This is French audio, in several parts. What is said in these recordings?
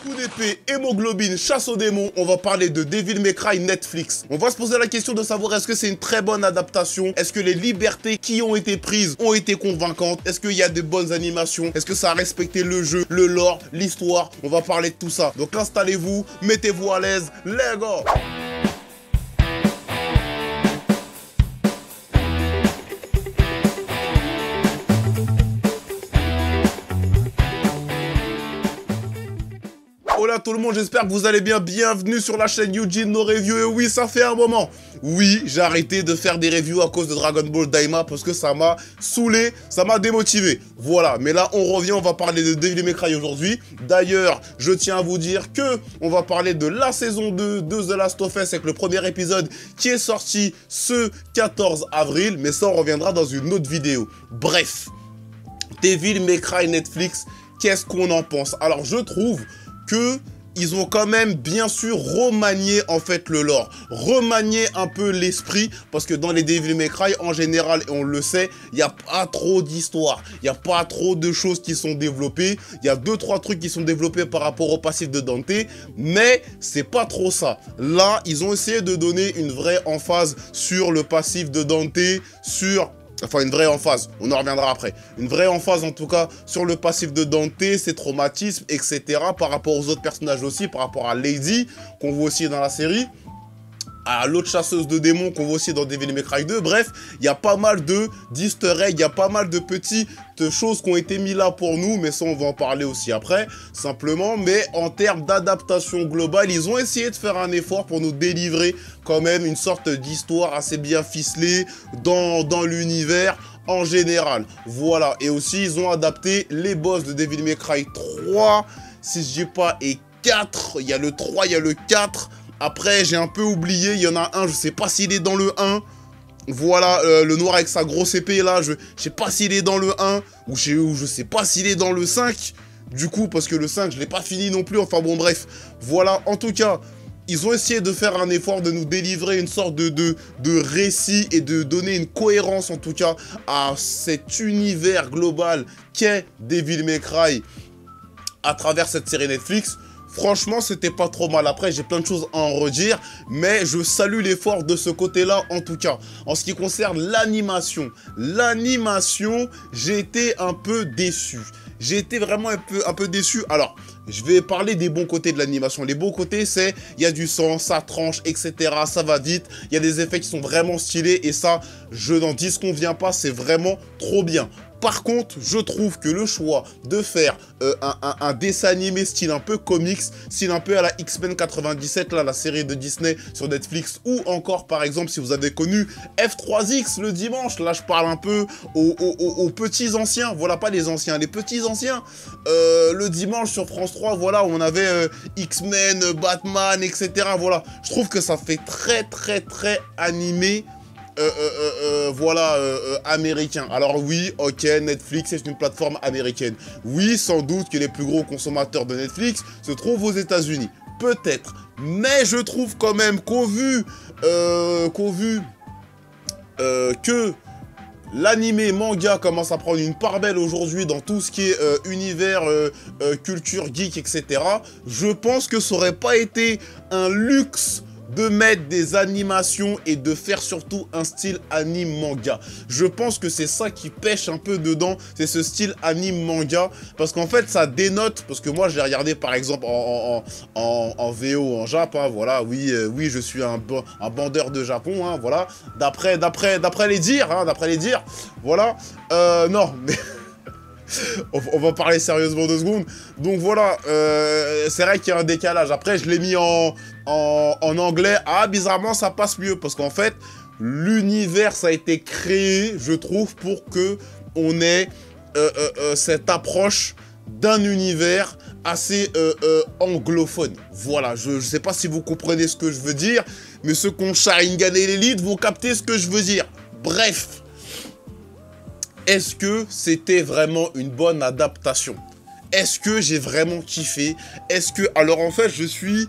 Coup d'épée, hémoglobine, chasse aux démons, on va parler de Devil May Cry Netflix. On va se poser la question de savoir est-ce que c'est une très bonne adaptation, est-ce que les libertés qui ont été prises ont été convaincantes, est-ce qu'il y a de bonnes animations, est-ce que ça a respecté le jeu, le lore, l'histoire, on va parler de tout ça. Donc installez-vous, mettez-vous à l'aise, let's go! Hola tout le monde, j'espère que vous allez bien, bienvenue sur la chaîne Eugene No Review. Et oui, ça fait un moment. Oui, j'ai arrêté de faire des reviews à cause de Dragon Ball Daima parce que ça m'a saoulé, ça m'a démotivé. Voilà, mais là on revient, on va parler de Devil May Cry aujourd'hui. D'ailleurs, je tiens à vous dire que on va parler de la saison 2 de The Last of Us avec le premier épisode qui est sorti ce 14 avril. Mais ça, on reviendra dans une autre vidéo. Bref, Devil May Cry Netflix, qu'est-ce qu'on en pense? Alors, je trouve que ils ont quand même bien sûr remanié en fait le lore, remanié un peu l'esprit, parce que dans les Devil May Cry en général, et on le sait, il n'y a pas trop d'histoire, il n'y a pas trop de choses qui sont développées, il y a 2-3 trucs qui sont développés par rapport au passif de Dante, mais c'est pas trop ça. Là, ils ont essayé de donner une vraie emphase sur le passif de Dante, sur... Enfin, une vraie emphase, on en reviendra après. Une vraie emphase, en tout cas, sur le passif de Dante, ses traumatismes, etc. Par rapport aux autres personnages aussi, par rapport à Lady, qu'on voit aussi dans la série. À l'autre chasseuse de démons qu'on voit aussi dans Devil May Cry 2. Bref, il y a pas mal d'easter eggs, il y a pas mal de petites choses qui ont été mis là pour nous, mais ça on va en parler aussi après, simplement. Mais en termes d'adaptation globale, ils ont essayé de faire un effort pour nous délivrer quand même une sorte d'histoire assez bien ficelée dans l'univers en général. Voilà, et aussi ils ont adapté les boss de Devil May Cry 3, si je dis pas, et 4, il y a le 3, il y a le 4, après, j'ai un peu oublié, il y en a un, je sais pas s'il est dans le 1. Voilà, le noir avec sa grosse épée là, je sais pas s'il est dans le 1, ou je sais pas s'il est dans le 5. Du coup, parce que le 5, je l'ai pas fini non plus, enfin bon, bref. Voilà, en tout cas, ils ont essayé de faire un effort de nous délivrer une sorte de récit et de donner une cohérence, en tout cas, à cet univers global qu'est Devil May Cry à travers cette série Netflix. Franchement, c'était pas trop mal. Après, j'ai plein de choses à en redire, mais je salue l'effort de ce côté-là, en tout cas. En ce qui concerne l'animation, j'ai été un peu déçu. J'ai été vraiment un peu déçu. Alors, je vais parler des bons côtés de l'animation. Les bons côtés, c'est, il y a du sang, ça tranche, etc. Ça va vite. Il y a des effets qui sont vraiment stylés, et ça, je n'en disconviens pas, c'est vraiment trop bien. Par contre, je trouve que le choix de faire un dessin animé style un peu comics, style un peu à la X-Men 97, là, la série de Disney sur Netflix, ou encore, par exemple, si vous avez connu F3X le dimanche, là, je parle un peu aux petits anciens, voilà, pas les anciens, les petits anciens, le dimanche sur France 3, voilà, où on avait X-Men, Batman, etc., voilà. Je trouve que ça fait très animé, voilà, américain. Alors oui, ok, Netflix est une plateforme américaine. Oui, sans doute que les plus gros consommateurs de Netflix se trouvent aux États-Unis. Peut-être. Mais je trouve quand même qu'au vu que l'animé manga commence à prendre une part belle aujourd'hui dans tout ce qui est univers, culture, geek, etc. Je pense que ça aurait pas été un luxe de mettre des animations et de faire surtout un style anime manga. Je pense que c'est ça qui pêche un peu dedans, c'est ce style anime manga, parce qu'en fait ça dénote, parce que moi j'ai regardé par exemple en VO en Jap, hein, voilà, oui, je suis un bandeur de Japon, hein, voilà, d'après les dires, hein, voilà, non, mais... On va parler sérieusement 2 secondes. Donc voilà, c'est vrai qu'il y a un décalage. Après, je l'ai mis en anglais. Ah, bizarrement, ça passe mieux. Parce qu'en fait, l'univers, ça a été créé, je trouve, pour que on ait cette approche d'un univers assez anglophone. Voilà, je sais pas si vous comprenez ce que je veux dire, mais ceux qui ont Sharingan et l'élite vont capter ce que je veux dire. Bref. Est-ce que c'était vraiment une bonne adaptation? Est-ce que j'ai vraiment kiffé? Est-ce que... Alors en fait, je suis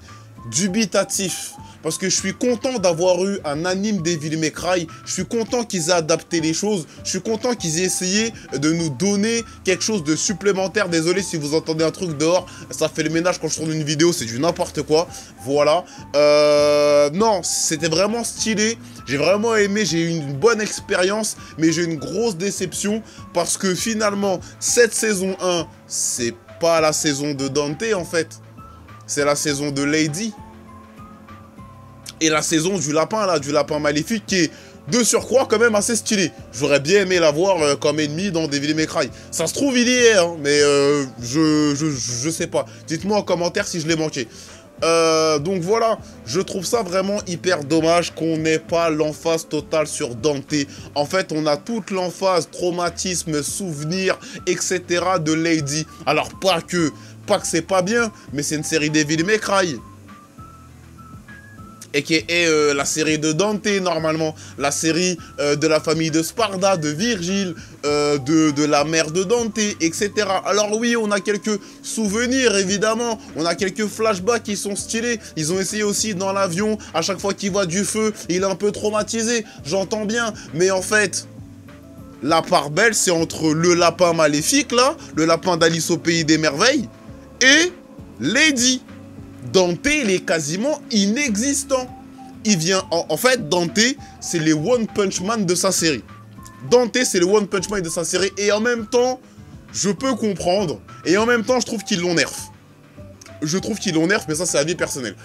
dubitatif. Parce que je suis content d'avoir eu un anime Devil May Cry. Je suis content qu'ils aient adapté les choses. Je suis content qu'ils aient essayé de nous donner quelque chose de supplémentaire. Désolé si vous entendez un truc dehors. Ça fait le ménage quand je tourne une vidéo. C'est du n'importe quoi. Voilà. Non, c'était vraiment stylé. J'ai vraiment aimé. J'ai eu une bonne expérience. Mais j'ai eu une grosse déception. Parce que finalement, cette saison 1, c'est pas la saison de Dante en fait. C'est la saison de Lady. Et la saison du lapin, là, du lapin maléfique, qui est de surcroît quand même assez stylé. J'aurais bien aimé l'avoir comme ennemi dans Devil May Cry. Ça se trouve, il y est, hein, mais je sais pas. Dites-moi en commentaire si je l'ai manqué. Donc voilà, je trouve ça vraiment hyper dommage qu'on n'ait pas l'emphase totale sur Dante. En fait, on a toute l'emphase, traumatisme, souvenir, etc. de Lady. Alors, pas que c'est pas bien, mais c'est une série Devil May Cry. Et qui est la série de Dante, normalement, la série de la famille de Sparda, de Virgile, de la mère de Dante, etc. Alors oui, on a quelques souvenirs, évidemment, on a quelques flashbacks qui sont stylés. Ils ont essayé aussi dans l'avion, à chaque fois qu'il voit du feu, il est un peu traumatisé, j'entends bien, mais en fait... La part belle, c'est entre le lapin maléfique, là, le lapin d'Alice au Pays des Merveilles, et Lady. Dante, il est quasiment inexistant. Il vient... En fait, Dante, c'est les One Punch Man de sa série. Dante, c'est le One Punch Man de sa série. Et en même temps, je peux comprendre. Et en même temps, je trouve qu'ils l'ont nerf. Je trouve qu'ils l'ont nerf, mais ça, c'est la vie personnelle.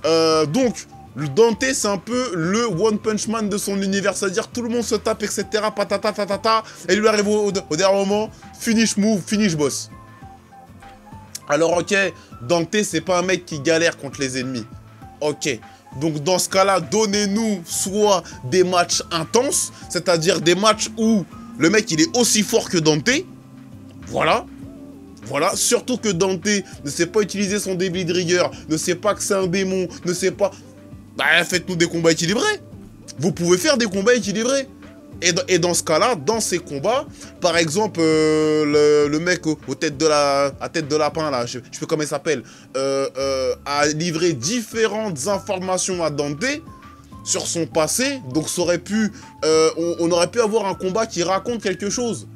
Donc, Dante, c'est un peu le One Punch Man de son univers. C'est-à-dire, tout le monde se tape, etc. Patata, tatata. Et lui arrive au dernier moment, finish move, finish boss. Alors, ok, Dante, c'est pas un mec qui galère contre les ennemis. Ok. Donc, dans ce cas-là, donnez-nous soit des matchs intenses, c'est-à-dire des matchs où le mec, il est aussi fort que Dante. Voilà. Voilà. Surtout que Dante ne sait pas utiliser son Devil Trigger, ne sait pas que c'est un démon, ne sait pas... Bah, faites-nous des combats équilibrés. Vous pouvez faire des combats équilibrés. Et dans ce cas-là, dans ces combats, par exemple, le mec à tête de lapin, là, je sais pas comment il s'appelle, a livré différentes informations à Dante sur son passé. Donc ça aurait pu, on aurait pu avoir un combat qui raconte quelque chose.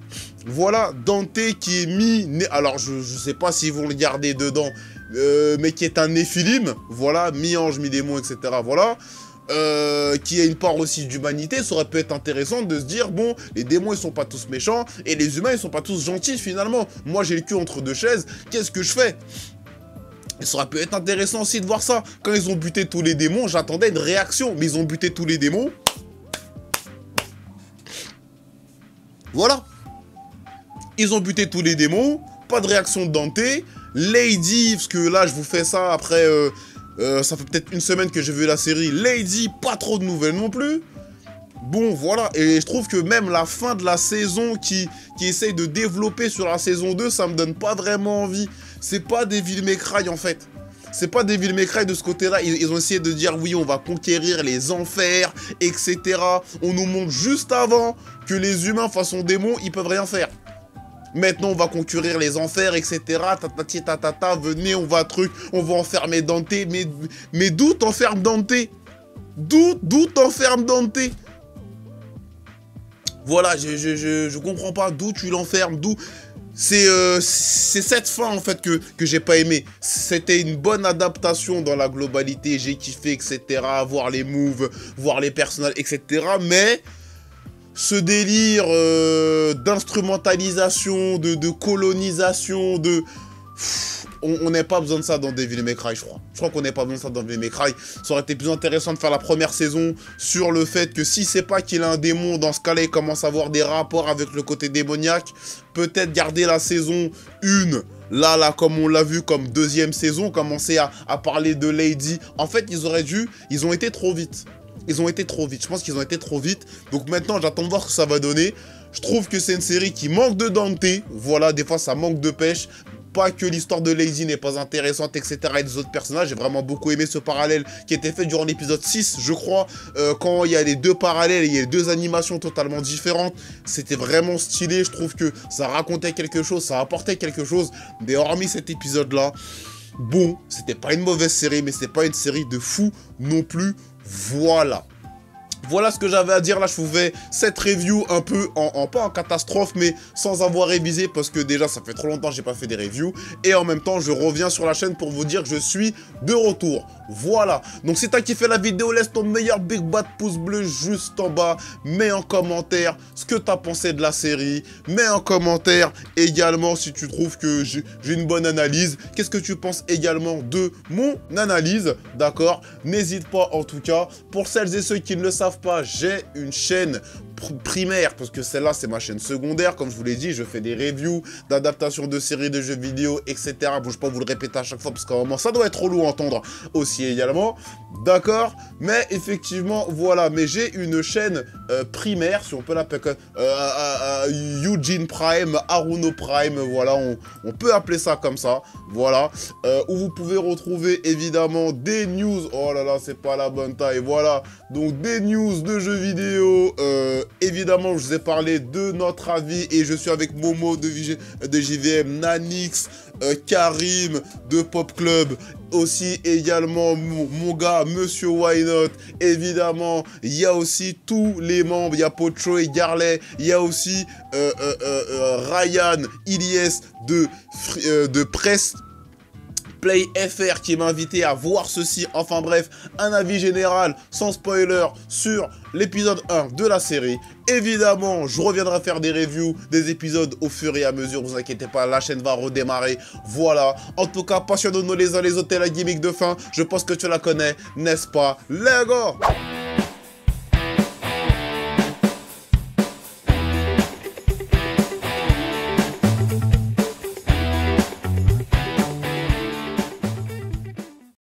Voilà, Dante qui est mis... Alors, je sais pas s'ils vont le garder dedans, mais qui est un néphilim. Voilà, mi-ange, mi-démon, etc. Voilà. Qui a une part aussi d'humanité, ça aurait pu être intéressant de se dire, bon, les démons, ils sont pas tous méchants, et les humains, ils sont pas tous gentils, finalement. Moi, j'ai le cul entre deux chaises, qu'est-ce que je fais? Et ça aurait pu être intéressant aussi de voir ça. Quand ils ont buté tous les démons, j'attendais une réaction, mais ils ont buté tous les démons. Voilà. Ils ont buté tous les démons, pas de réaction de Dante. Lady, parce que là, je vous fais ça après... ça fait peut-être une semaine que j'ai vu la série. Lady, pas trop de nouvelles non plus. Bon, voilà. Et je trouve que même la fin de la saison qui essaye de développer sur la saison 2, ça me donne pas vraiment envie. C'est pas Devil May Cry, en fait. C'est pas Devil May Cry de ce côté-là. Ils ont essayé de dire, oui, on va conquérir les enfers, etc. On nous montre juste avant que les humains, façon démon, ils peuvent rien faire. Maintenant, on va conquérir les enfers, etc. Tatati, tatata, venez, on va enfermer Dante. Mais d'où t'enfermes Dante? D'où t'enfermes Dante? Voilà, je comprends pas d'où tu l'enfermes, d'où... C'est cette fin, en fait, que j'ai pas aimé. C'était une bonne adaptation dans la globalité, j'ai kiffé, etc. Voir les moves, voir les personnages, etc. Mais... ce délire d'instrumentalisation, de colonisation, on n'a pas besoin de ça dans Devil May Cry, je crois. Je crois qu'on n'a pas besoin de ça dans Devil May Cry. Ça aurait été plus intéressant de faire la première saison sur le fait que si c'est pas qu'il a un démon, dans ce cas-là, il commence à avoir des rapports avec le côté démoniaque. Peut-être garder la saison 1, là, comme on l'a vu, comme deuxième saison, commencer à parler de Lady. En fait, ils ont été trop vite. Ils ont été trop vite, je pense qu'ils ont été trop vite. Donc maintenant, j'attends de voir ce que ça va donner. Je trouve que c'est une série qui manque de Dante. Voilà, des fois, ça manque de pêche. Pas que l'histoire de Lady n'est pas intéressante, etc. et des autres personnages. J'ai vraiment beaucoup aimé ce parallèle qui était fait durant l'épisode 6, je crois. Quand il y a les deux parallèles et il y a les deux animations totalement différentes. C'était vraiment stylé. Je trouve que ça racontait quelque chose, ça apportait quelque chose. Mais hormis cet épisode-là... bon, c'était pas une mauvaise série, mais c'est pas une série de fou non plus, voilà. Voilà ce que j'avais à dire, là je vous fais cette review un peu pas en catastrophe, mais sans avoir révisé, parce que déjà ça fait trop longtemps que j'ai pas fait des reviews, et en même temps je reviens sur la chaîne pour vous dire que je suis de retour, voilà. Donc si t'as kiffé la vidéo, laisse ton meilleur big bad pouce bleu juste en bas, mets en commentaire ce que t'as pensé de la série, mets en commentaire également si tu trouves que j'ai une bonne analyse, qu'est-ce que tu penses également de mon analyse, d'accord? N'hésite pas en tout cas, pour celles et ceux qui ne le savent pas, j'ai une chaîne primaire, parce que celle-là c'est ma chaîne secondaire, comme je vous l'ai dit, je fais des reviews d'adaptations de séries de jeux vidéo, etc. Bon, je vais pas vous le répéter à chaque fois, parce qu'à un moment ça doit être relou à entendre aussi également, d'accord? Mais effectivement, voilà, mais j'ai une chaîne primaire, si on peut l'appeler Eugene Prime, Haruno Prime, voilà, on peut appeler ça comme ça, voilà, où vous pouvez retrouver évidemment des news, oh là là, c'est pas la bonne taille, voilà, donc des news de jeux vidéo, évidemment, je vous ai parlé de notre avis et je suis avec Momo de JVM, Nanix, Karim de Pop Club, aussi également mon gars Monsieur Why Not, évidemment, il y a aussi tous les membres, il y a Pocho et Garley, il y a aussi Ryan Ilyes de Presse Play FR qui m'a invité à voir ceci, enfin bref, un avis général sans spoiler sur l'épisode 1 de la série. Évidemment, je reviendrai faire des reviews des épisodes au fur et à mesure, vous inquiétez pas, la chaîne va redémarrer, voilà. En tout cas, passionnons-nous les uns les autres, et la gimmick de fin, je pense que tu la connais, n'est-ce pas? Let's go!